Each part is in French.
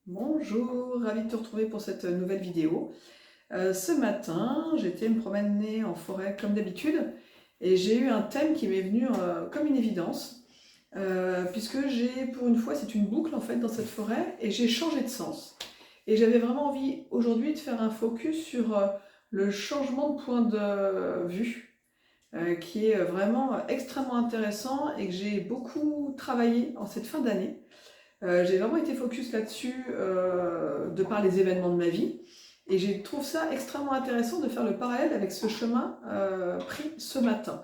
Bonjour, ravi de te retrouver pour cette nouvelle vidéo. Ce matin, j'étais me promener en forêt comme d'habitude et j'ai eu un thème qui m'est venu comme une évidence, puisque pour une fois, c'est une boucle en fait dans cette forêt et j'ai changé de sens. Et j'avais vraiment envie aujourd'hui de faire un focus sur le changement de point de vue, qui est vraiment extrêmement intéressant et que j'ai beaucoup travaillé en cette fin d'année. J'ai vraiment été focus là-dessus de par les événements de ma vie. Et je trouve ça extrêmement intéressant de faire le parallèle avec ce chemin pris ce matin.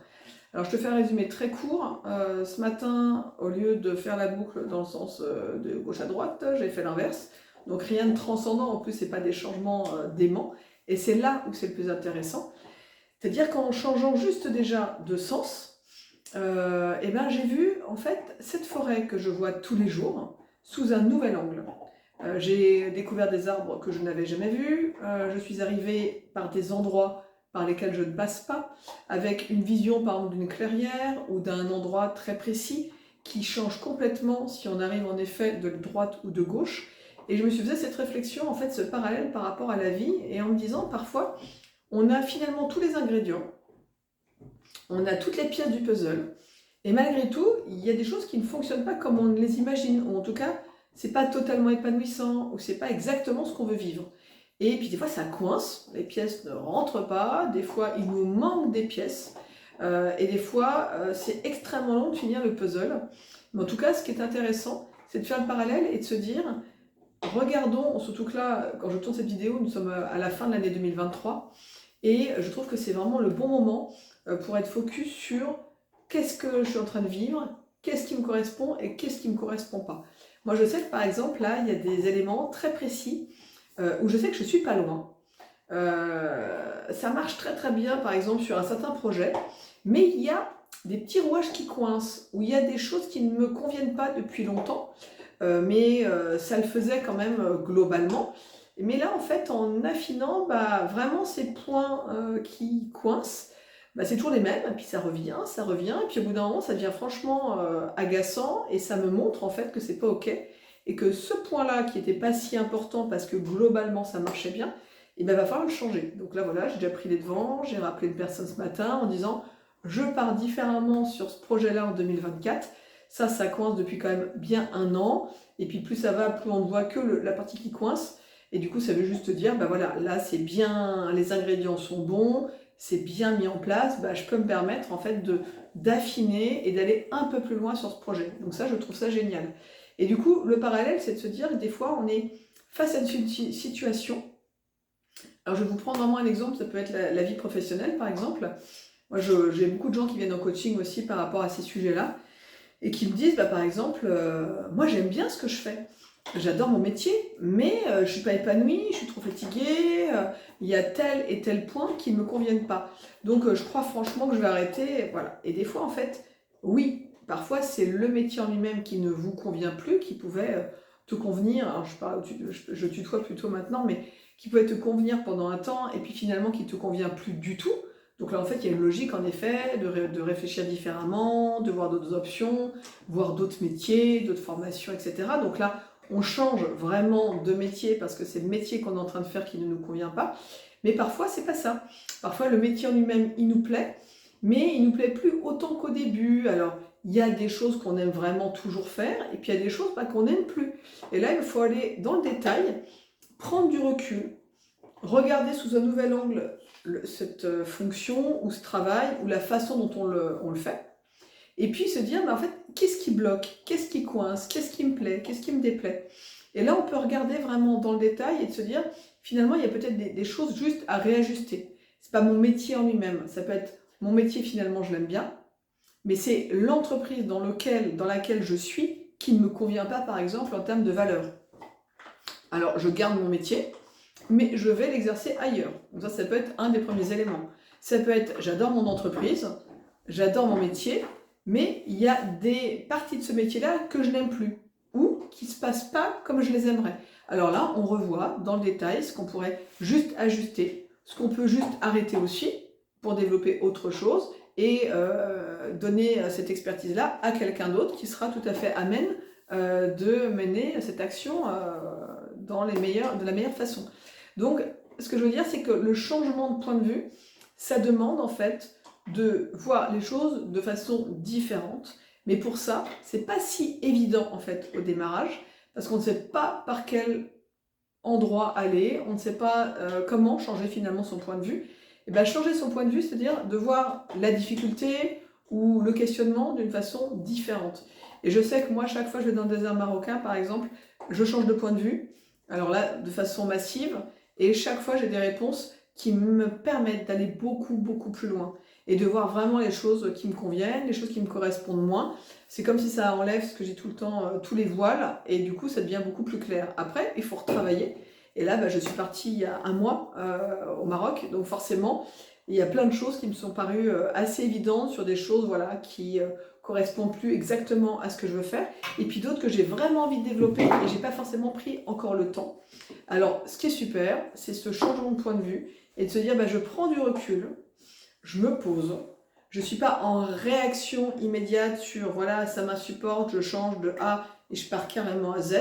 Alors je te fais un résumé très court. Ce matin, au lieu de faire la boucle dans le sens de gauche à droite, j'ai fait l'inverse. Donc rien de transcendant, en plus c'est pas des changements déments. Et c'est là où c'est le plus intéressant. C'est-à-dire qu'en changeant juste déjà de sens, eh ben, j'ai vu en fait cette forêt que je vois tous les jours sous un nouvel angle. J'ai découvert des arbres que je n'avais jamais vus, je suis arrivée par des endroits par lesquels je ne passe pas, avec une vision par exemple d'une clairière ou d'un endroit très précis qui change complètement si on arrive en effet de droite ou de gauche. Et je me suis fait cette réflexion, en fait, ce parallèle par rapport à la vie, et en me disant parfois on a finalement tous les ingrédients, on a toutes les pièces du puzzle, et malgré tout, il y a des choses qui ne fonctionnent pas comme on les imagine, ou en tout cas, c'est pas totalement épanouissant, ou c'est pas exactement ce qu'on veut vivre. Et puis des fois, ça coince, les pièces ne rentrent pas, des fois, il nous manque des pièces, et des fois, c'est extrêmement long de finir le puzzle. Mais en tout cas, ce qui est intéressant, c'est de faire le parallèle et de se dire, regardons, surtout que là, quand je tourne cette vidéo, nous sommes à la fin de l'année 2023, et je trouve que c'est vraiment le bon moment pour être focus sur qu'est-ce que je suis en train de vivre, qu'est-ce qui me correspond et qu'est-ce qui ne me correspond pas. Moi, je sais que par exemple, là, il y a des éléments très précis où je sais que je ne suis pas loin. Ça marche très très bien, par exemple, sur un certain projet, mais il y a des petits rouages qui coincent, où il y a des choses qui ne me conviennent pas depuis longtemps, mais ça le faisait quand même globalement. Mais là, en fait, en affinant, bah, vraiment ces points qui coincent, bah, c'est toujours les mêmes, et puis ça revient, et puis au bout d'un moment, ça devient franchement agaçant, et ça me montre en fait que c'est pas ok, et que ce point-là, qui n'était pas si important parce que globalement ça marchait bien, il va falloir le changer. Donc là, voilà, j'ai déjà pris les devants, j'ai rappelé une personne ce matin en disant je pars différemment sur ce projet-là en 2024. Ça coince depuis quand même bien un an, et puis plus ça va, plus on ne voit que la partie qui coince. Et du coup, ça veut juste dire, bah voilà, là c'est bien, les ingrédients sont bons, c'est bien mis en place, bah, je peux me permettre en fait d'affiner et d'aller un peu plus loin sur ce projet. Donc ça, je trouve ça génial. Et du coup, le parallèle, c'est de se dire que des fois, on est face à une situation. Alors, je vais vous prendre vraiment un exemple, ça peut être la vie professionnelle, par exemple. Moi, j'ai beaucoup de gens qui viennent en coaching aussi par rapport à ces sujets-là et qui me disent, bah, par exemple, moi, j'aime bien ce que je fais. J'adore mon métier, mais je ne suis pas épanouie, je suis trop fatiguée, il y a tel et tel point qui ne me conviennent pas. Donc je crois franchement que je vais arrêter, voilà. Et des fois, en fait, oui, parfois c'est le métier en lui-même qui ne vous convient plus, qui pouvait te convenir, alors je tutoie plutôt maintenant, mais qui pouvait te convenir pendant un temps, et puis finalement qui ne te convient plus du tout. Donc là, en fait, il y a une logique, en effet, de réfléchir différemment, de voir d'autres options, voir d'autres métiers, d'autres formations, etc. Donc là, on change vraiment de métier parce que c'est le métier qu'on est en train de faire qui ne nous convient pas. Mais parfois, c'est pas ça. Parfois, le métier en lui-même, il nous plaît, mais il nous plaît plus autant qu'au début. Alors, il y a des choses qu'on aime vraiment toujours faire, et puis il y a des choses qu'on n'aime plus. Et là, il faut aller dans le détail, prendre du recul, regarder sous un nouvel angle cette fonction ou ce travail ou la façon dont on le fait. Et puis se dire, bah, en fait, qu'est-ce qui bloque? Qu'est-ce qui coince? Qu'est-ce qui me plaît? Qu'est-ce qui me déplaît? Et là, on peut regarder vraiment dans le détail et de se dire, finalement, il y a peut-être des choses juste à réajuster. C'est pas mon métier en lui-même. Ça peut être mon métier, finalement, je l'aime bien, mais c'est l'entreprise dans laquelle je suis qui ne me convient pas, par exemple, en termes de valeur. Alors, je garde mon métier, mais je vais l'exercer ailleurs. Donc ça peut être un des premiers éléments. Ça peut être, j'adore mon entreprise, j'adore mon métier, mais il y a des parties de ce métier-là que je n'aime plus, ou qui ne se passent pas comme je les aimerais. Alors là, on revoit dans le détail ce qu'on pourrait juste ajuster, ce qu'on peut juste arrêter aussi pour développer autre chose et donner cette expertise-là à quelqu'un d'autre qui sera tout à fait amène de mener cette action de la meilleure façon. Donc, ce que je veux dire, c'est que le changement de point de vue, ça demande en fait de voir les choses de façon différente. Mais pour ça, c'est pas si évident en fait au démarrage, parce qu'on ne sait pas par quel endroit aller, on ne sait pas comment changer finalement son point de vue. Et bien changer son point de vue, c'est-à-dire de voir la difficulté ou le questionnement d'une façon différente. Et je sais que moi, chaque fois que je vais dans le désert marocain, par exemple, je change de point de vue, alors là, de façon massive, et chaque fois, j'ai des réponses qui me permettent d'aller beaucoup, beaucoup plus loin et de voir vraiment les choses qui me conviennent, les choses qui me correspondent moins. C'est comme si ça enlève ce que j'ai tout le temps, tous les voiles, et du coup, ça devient beaucoup plus clair. Après, il faut retravailler. Et là, je suis partie il y a un mois au Maroc, donc forcément, il y a plein de choses qui me sont parues assez évidentes sur des choses voilà, qui correspondent plus exactement à ce que je veux faire, et puis d'autres que j'ai vraiment envie de développer et j'ai pas forcément pris encore le temps. Alors, ce qui est super, c'est ce changement de point de vue et de se dire, je prends du recul, je me pose, je ne suis pas en réaction immédiate sur, voilà, ça m'insupporte, je change de A et je pars carrément à Z.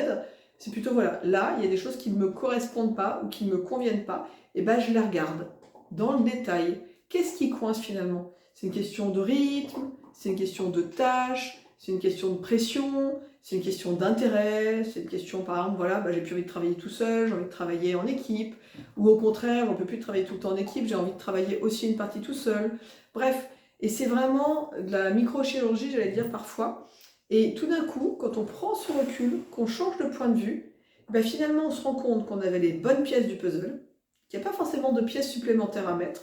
C'est plutôt, voilà, là, il y a des choses qui ne me correspondent pas ou qui ne me conviennent pas, et je les regarde dans le détail. Qu'est-ce qui coince finalement? C'est une question de rythme, c'est une question de tâche, c'est une question de pression, c'est une question d'intérêt, c'est une question, par exemple, voilà, j'ai plus envie de travailler tout seul, j'ai envie de travailler en équipe, ou au contraire, on ne peut plus travailler tout le temps en équipe, j'ai envie de travailler aussi une partie tout seul. Bref, et c'est vraiment de la microchirurgie, j'allais dire parfois. Et tout d'un coup, quand on prend ce recul, qu'on change de point de vue, finalement on se rend compte qu'on avait les bonnes pièces du puzzle, qu'il n'y a pas forcément de pièces supplémentaires à mettre.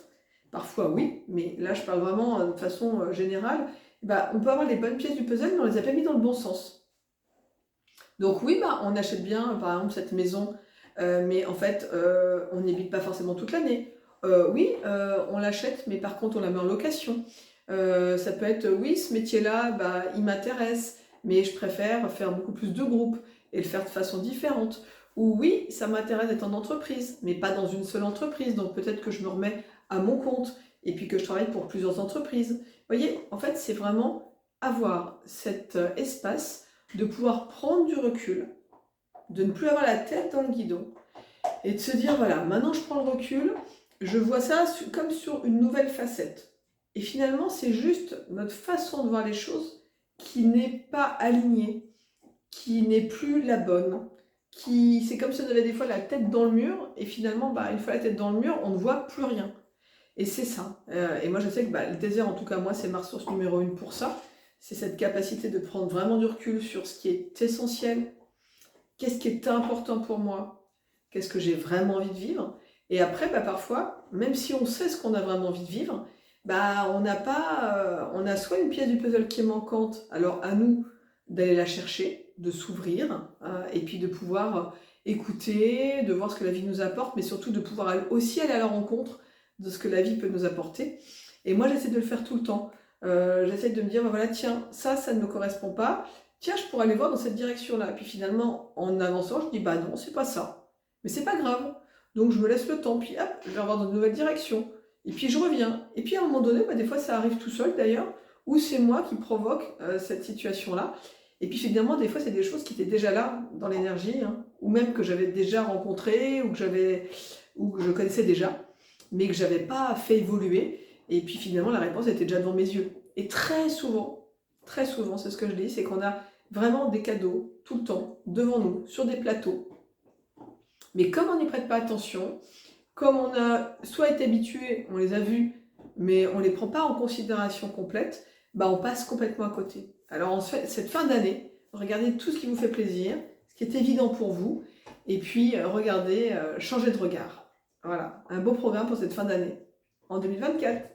Parfois oui, mais là je parle vraiment de façon générale. On peut avoir les bonnes pièces du puzzle, mais on ne les a pas mis dans le bon sens. Donc oui, on achète bien, par exemple, cette maison, mais en fait, on n'y habite pas forcément toute l'année. Oui, on l'achète, mais par contre, on la met en location. Ça peut être, oui, ce métier-là, il m'intéresse, mais je préfère faire beaucoup plus de groupes et le faire de façon différente. Ou oui, ça m'intéresse d'être en entreprise, mais pas dans une seule entreprise, donc peut-être que je me remets à mon compte et puis que je travaille pour plusieurs entreprises. Vous voyez, en fait, c'est vraiment avoir cet espace de pouvoir prendre du recul, de ne plus avoir la tête dans le guidon et de se dire, voilà, maintenant je prends le recul, je vois ça comme sur une nouvelle facette. Et finalement, c'est juste notre façon de voir les choses qui n'est pas alignée, qui n'est plus la bonne, c'est comme si on avait des fois la tête dans le mur, et finalement, une fois la tête dans le mur, on ne voit plus rien. Et c'est ça. Et moi, je sais que le désert, en tout cas, moi, c'est ma ressource numéro 1 pour ça. C'est cette capacité de prendre vraiment du recul sur ce qui est essentiel, qu'est-ce qui est important pour moi, qu'est-ce que j'ai vraiment envie de vivre. Et après, parfois, même si on sait ce qu'on a vraiment envie de vivre, on n'a pas, on a soit une pièce du puzzle qui est manquante, alors à nous d'aller la chercher, de s'ouvrir, et puis de pouvoir écouter, de voir ce que la vie nous apporte, mais surtout de pouvoir aussi aller à la rencontre de ce que la vie peut nous apporter. Et moi, j'essaie de le faire tout le temps. J'essaie de me dire, voilà, tiens, ça ne me correspond pas. Tiens, je pourrais aller voir dans cette direction-là. Et puis finalement, en avançant, je dis, non, c'est pas ça. Mais c'est pas grave. Donc je me laisse le temps, puis hop, je vais avoir dans une nouvelle direction. Et puis je reviens. Et puis à un moment donné, des fois ça arrive tout seul d'ailleurs, ou c'est moi qui provoque cette situation-là. Et puis finalement, des fois, c'est des choses qui étaient déjà là dans l'énergie, ou même que j'avais déjà rencontrées, ou que je connaissais déjà, mais que j'avais pas fait évoluer. Et puis finalement, la réponse était déjà devant mes yeux. Et très souvent, c'est ce que je dis, c'est qu'on a vraiment des cadeaux tout le temps devant nous, sur des plateaux. Mais comme on n'y prête pas attention, comme on a soit été habitué, on les a vus, mais on ne les prend pas en considération complète, on passe complètement à côté. Alors en fait, cette fin d'année, regardez tout ce qui vous fait plaisir, ce qui est évident pour vous, et puis regardez, changez de regard. Voilà, un beau programme pour cette fin d'année, en 2024.